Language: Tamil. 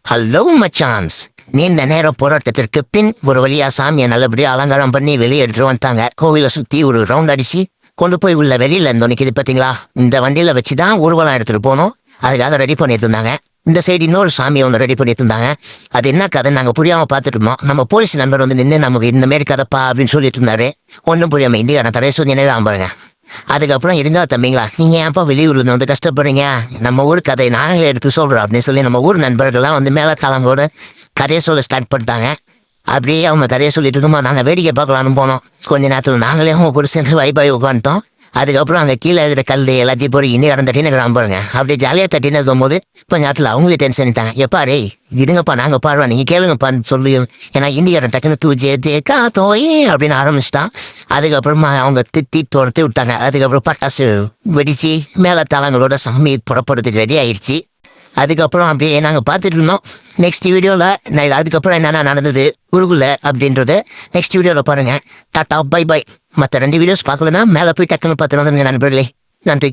ஹலோ மச்சான்ஸ். நீண்ட நேர போராட்டத்திற்கு பின் ஒரு வழியா சாமியை நல்லபடியா அலங்காரம் பண்ணி வெளியே எடுத்துட்டு வந்துட்டாங்க. கோவிலை சுத்தி ஒரு ரவுண்ட் அடிச்சு கொண்டு போய் உள்ள வெளியில இருந்தோம் நிக்குது பாத்தீங்களா. இந்த வண்டியில வச்சுதான் ஊர்வலம் எடுத்துட்டு போனோம். அதுக்காக ரெடி பண்ணிட்டு இருந்தாங்க. இந்த சைடு இன்னொரு சாமியை ஒன்று ரெடி பண்ணிட்டு இருந்தாங்க. அது என்ன கதை நாங்க புரியாம பாத்துட்டு இருந்தோம். நம்ம போலீஸ் நம்பர் வந்து நின்று நமக்கு இந்த மாரி கதைப்பா அப்படின்னு சொல்லிட்டு இருந்தாரு. ஒன்றும் புரியாம இந்தியாரன் தரைய சொல்லி பாருங்க. அதுக்கப்புறம் இருந்தா தம்பிங்களா, நீங்க ஏன்ப்பா வெளியூர்ல இருந்து வந்து கஷ்டப்படுறீங்க, நம்ம ஊர் கதையை நாங்களே எடுத்து சொல்றோம் அப்படின்னு சொல்லி நம்ம ஊர் நண்பர்கள்லாம் வந்து மேல காலங்களோட கதையை சொல்ல ஸ்டார்ட் பண்ணிட்டாங்க. அப்படியே அவங்க கதையை சொல்லிட்டு இருந்தோமா நாங்கள் வேடிக்கை பார்க்கலான்னு போனோம். கொஞ்ச நேரத்தில் நாங்களே அவங்க கூட சேர்ந்து வைபாய் உட்காந்துட்டோம். அதுக்கப்புறம் அங்கே கீழே இருக்கிற கல் எல்லாத்தையும் போய் இன்னும் இடம் தட்டின்னு பாருங்க. அப்படியே ஜாலியாக தட்டின்னு இருக்கும்போது இப்போ நேரத்தில் அவங்களே டென்ஷன் பண்ணிட்டாங்க. எப்பா ரே இருங்கப்பா நாங்கள் பாடுவோம் நீங்கள் கேளுங்கப்பான்னு சொல்லி, ஏன்னா இந்தியாரன் டக்குன்னு தூஜே தேக்கா தோயே அப்படின்னு ஆரம்பிச்சிட்டான். அதுக்கப்புறமா அவங்க திட்டி துரத்தி விட்டாங்க. அதுக்கப்புறம் பட்டாசு வெடிச்சு மேலே தளங்களோட சாமி புறப்படுறதுக்கு ரெடி ஆயிடுச்சு. அதுக்கப்புறம் அப்படியே நாங்கள் பார்த்துட்டு இருந்தோம். நெக்ஸ்ட் வீடியோவில் நான் அதுக்கப்புறம் என்னென்ன நடந்தது உருகுல அப்படின்றது நெக்ஸ்ட் வீடியோவில் பாருங்கள். Tata bye bye. மற்ற 2 வீடியோஸ் பார்க்கலன்னா மேலே போய் டக்குன்னு பார்த்துட்டு வந்துருங்க நண்பர்களே. நன்றி.